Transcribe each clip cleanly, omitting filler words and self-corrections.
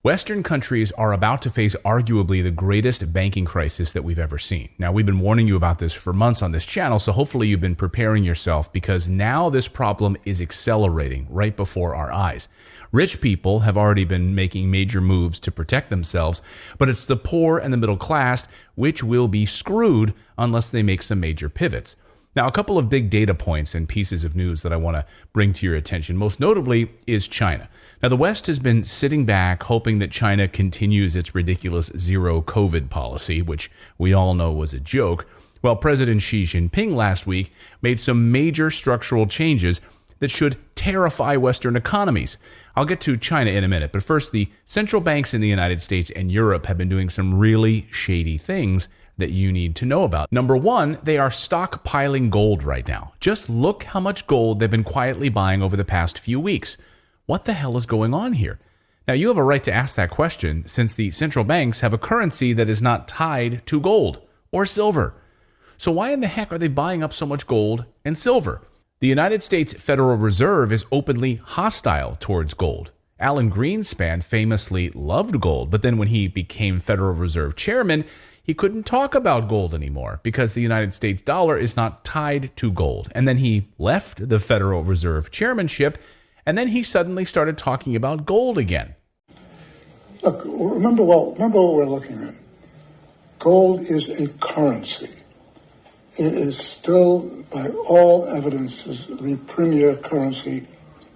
Western countries are about to face arguably the greatest banking crisis that we've ever seen. Now, we've been warning you about this for months on this channel, so hopefully you've been preparing yourself because now this problem is accelerating right before our eyes. Rich people have already been making major moves to protect themselves, but it's the poor and the middle class which will be screwed unless they make some major pivots. Now, a couple of big data points and pieces of news that I want to bring to your attention, most notably is China. Now, the West has been sitting back hoping that China continues its ridiculous zero COVID policy, which we all know was a joke. Well, President Xi Jinping last week made some major structural changes that should terrify Western economies. I'll get to China in a minute, but first, the central banks in the United States and Europe have been doing some really shady things that you need to know about. Number one, they are stockpiling gold right now. Just look how much gold they've been quietly buying over the past few weeks. What the hell is going on here? Now, you have a right to ask that question since the central banks have a currency that is not tied to gold or silver. So why in the heck are they buying up so much gold and silver? The United States Federal Reserve is openly hostile towards gold. Alan Greenspan famously loved gold, but then when he became Federal Reserve Chairman, he couldn't talk about gold anymore because the United States dollar is not tied to gold. And then he left the Federal Reserve chairmanship, and then he suddenly started talking about gold again. Look, remember what we're looking at. Gold is a currency. It is still, by all evidences, the premier currency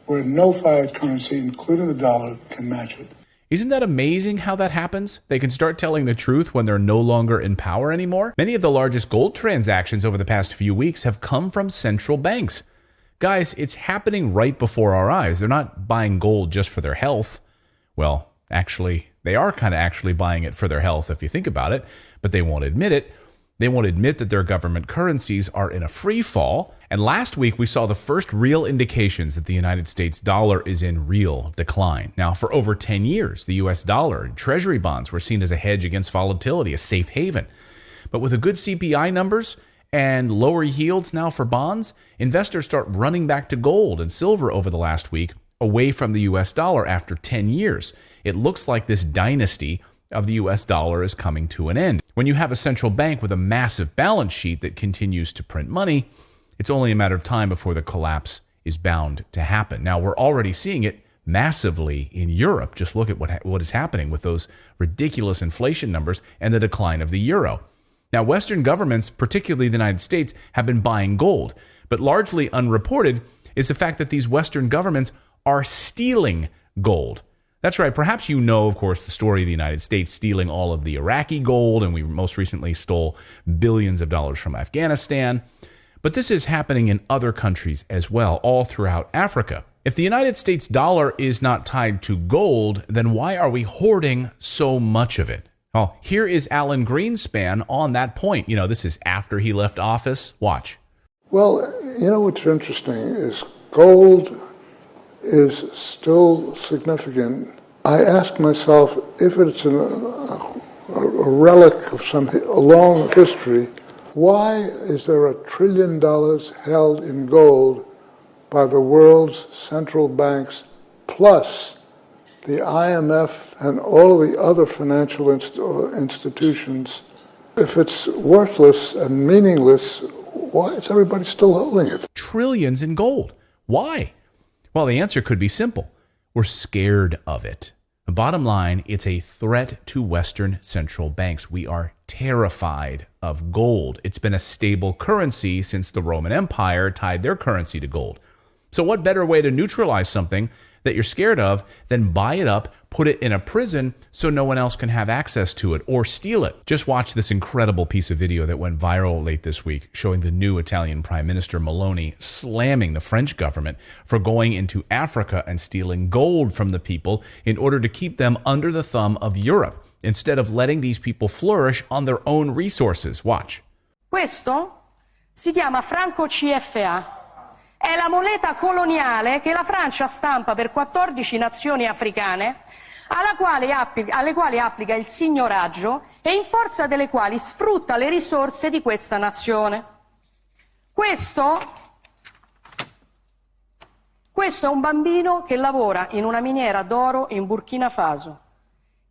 where no fiat currency, including the dollar, can match it. Isn't that amazing how that happens? They can start telling the truth when they're no longer in power anymore. Many of the largest gold transactions over the past few weeks have come from central banks. Guys, it's happening right before our eyes. They're not buying gold just for their health. Well, actually, they are kind of actually buying it for their health if you think about it, but they won't admit it. They won't admit that their government currencies are in a free fall. And last week, we saw the first real indications that the United States dollar is in real decline. Now, for over 10 years, the U.S. dollar and treasury bonds were seen as a hedge against volatility, a safe haven. But with the good CPI numbers and lower yields now for bonds, investors start running back to gold and silver over the last week, away from the U.S. dollar after 10 years. It looks like this dynasty of the U.S. dollar is coming to an end. When you have a central bank with a massive balance sheet that continues to print money, it's only a matter of time before the collapse is bound to happen. Now, we're already seeing it massively in Europe. Just look at what is happening with those ridiculous inflation numbers and the decline of the euro. Now, Western governments, particularly the United States, have been buying gold, but largely unreported is the fact that these Western governments are stealing gold. That's right. Perhaps you know, of course, the story of the United States stealing all of the Iraqi gold, and we most recently stole billions of dollars from Afghanistan. But this is happening in other countries as well, all throughout Africa. If the United States dollar is not tied to gold, then why are we hoarding so much of it? Well, here is Alan Greenspan on that point. You know, this is after he left office. Watch. Well, you know what's interesting is gold is still significant. I ask myself if it's a relic of a long history, why is there $1 trillion held in gold by the world's central banks plus the IMF and all of the other financial institutions? If it's worthless and meaningless, why is everybody still holding it? Trillions in gold. Why? Well, the answer could be simple. We're scared of it. The bottom line, it's a threat to Western central banks. We are terrified of gold. It's been a stable currency since the Roman Empire tied their currency to gold. So what better way to neutralize something that you're scared of than buy it up, put it in a prison so no one else can have access to it or steal it? Just watch this incredible piece of video that went viral late this week showing the new Italian Prime Minister Meloni slamming the French government for going into Africa and stealing gold from the people in order to keep them under the thumb of Europe instead of letting these people flourish on their own resources. Watch. Questo si chiama franco CFA. È la moneta coloniale che la Francia stampa per 14 nazioni africane, alle quali applica il signoraggio e in forza delle quali sfrutta le risorse di questa nazione. Questo è un bambino che lavora in una miniera d'oro in Burkina Faso.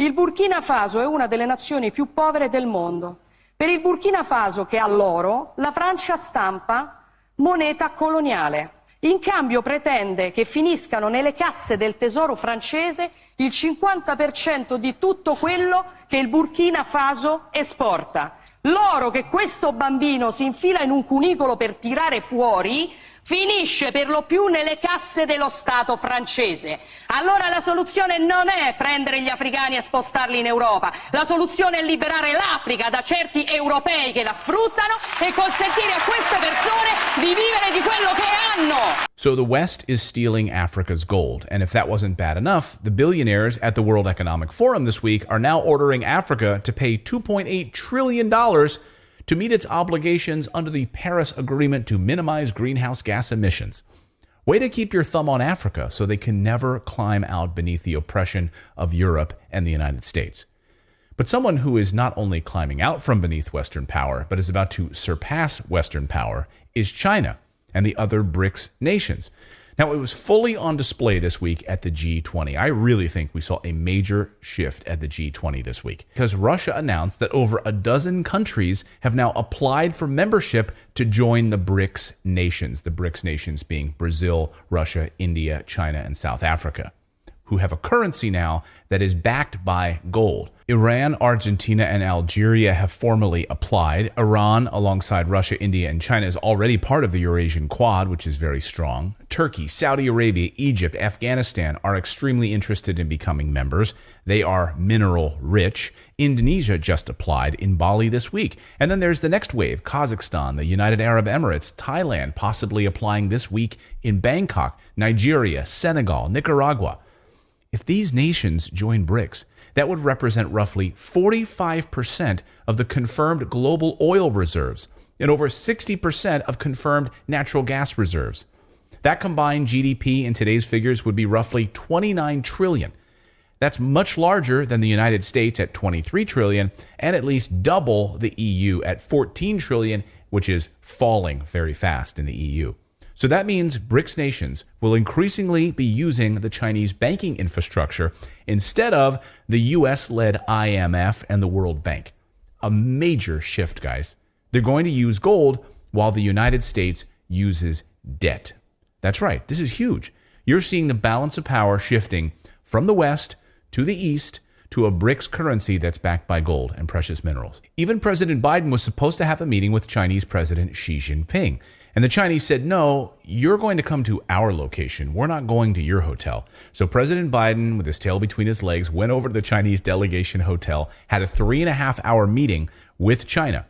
Il Burkina Faso è una delle nazioni più povere del mondo. Per il Burkina Faso, che ha l'oro, la Francia stampa moneta coloniale. In cambio pretende che finiscano nelle casse del tesoro francese il 50% di tutto quello che il Burkina Faso esporta. L'oro che questo bambino si infila in un cunicolo per tirare fuori finisce per lo più nelle casse dello Stato francese. Allora la soluzione non è prendere gli africani e spostarli in Europa, la soluzione è liberare l'Africa da certi europei che la sfruttano e consentire a queste persone di vivere di quello che hanno. So the West is stealing Africa's gold. And if that wasn't bad enough, the billionaires at the World Economic Forum this week are now ordering Africa to pay $2.8 trillion to meet its obligations under the Paris Agreement to minimize greenhouse gas emissions. Way to keep your thumb on Africa so they can never climb out beneath the oppression of Europe and the United States. But someone who is not only climbing out from beneath Western power, but is about to surpass Western power is China and the other BRICS nations. Now, it was fully on display this week at the G20. I really think we saw a major shift at the G20 this week because Russia announced that over a dozen countries have now applied for membership to join the BRICS nations, the BRICS nations being Brazil, Russia, India, China, and South Africa, who have a currency now that is backed by gold. Iran, Argentina, and Algeria have formally applied. Iran, alongside Russia, India, and China, is already part of the Eurasian Quad, which is very strong. Turkey, Saudi Arabia, Egypt, Afghanistan are extremely interested in becoming members. They are mineral rich. Indonesia just applied in Bali this week. And then there's the next wave, Kazakhstan, the United Arab Emirates, Thailand possibly applying this week in Bangkok, Nigeria, Senegal, Nicaragua. If these nations join BRICS, that would represent roughly 45% of the confirmed global oil reserves and over 60% of confirmed natural gas reserves. That combined GDP in today's figures would be roughly 29 trillion. That's much larger than the United States at 23 trillion and at least double the EU at 14 trillion, which is falling very fast in the EU. So that means BRICS nations will increasingly be using the Chinese banking infrastructure instead of the US-led IMF and the World Bank. A major shift, guys. They're going to use gold while the United States uses debt. That's right. This is huge. You're seeing the balance of power shifting from the West to the East to a BRICS currency that's backed by gold and precious minerals. Even President Biden was supposed to have a meeting with Chinese President Xi Jinping. And the Chinese said, no, you're going to come to our location. We're not going to your hotel. So President Biden, with his tail between his legs, went over to the Chinese delegation hotel, had a 3.5-hour meeting with China.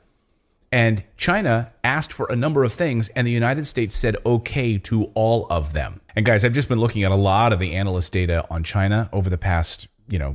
And China asked for a number of things, and the United States said okay to all of them. And guys, I've just been looking at a lot of the analyst data on China over the past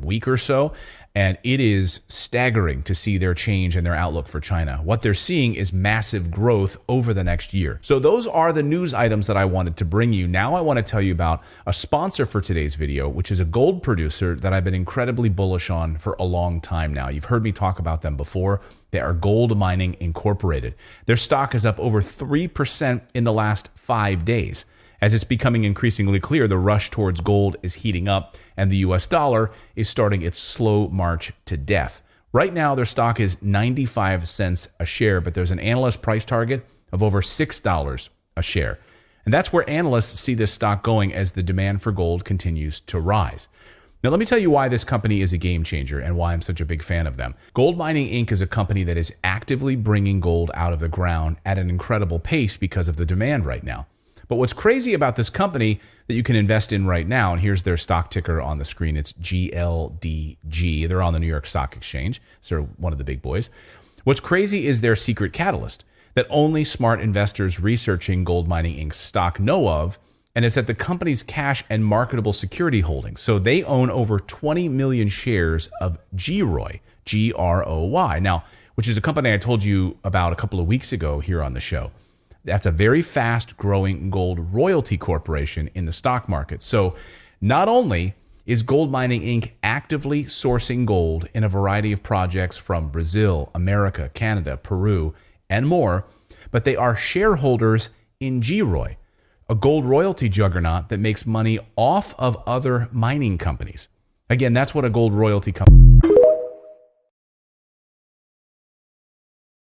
week or so, and it is staggering to see their change and their outlook for China. What they're seeing is massive growth over the next year. So those are the news items that I wanted to bring you. Now I want to tell you about a sponsor for today's video, which is a gold producer that I've been incredibly bullish on for a long time now. You've heard me talk about them before. They are Gold Mining Incorporated. Their stock is up over 3% in the last 5 days. As it's becoming increasingly clear, the rush towards gold is heating up and the US dollar is starting its slow march to death. Right now, their stock is 95 cents a share, but there's an analyst price target of over $6 a share. And that's where analysts see this stock going as the demand for gold continues to rise. Now, let me tell you why this company is a game changer and why I'm such a big fan of them. Gold Mining Inc. is a company that is actively bringing gold out of the ground at an incredible pace because of the demand right now. But what's crazy about this company that you can invest in right now, and here's their stock ticker on the screen, it's GLDG. They're on the New York Stock Exchange, so they're one of the big boys. What's crazy is their secret catalyst that only smart investors researching Gold Mining Inc.'s stock know of, and it's at the company's cash and marketable security holdings. So they own over 20 million shares of GROY, G-R-O-Y, now, which is a company I told you about a couple of weeks ago here on the show. That's a very fast-growing gold royalty corporation in the stock market. So not only is Gold Mining Inc. actively sourcing gold in a variety of projects from Brazil, America, Canada, Peru, and more, but they are shareholders in GROY, a gold royalty juggernaut that makes money off of other mining companies. Again, that's what a gold royalty company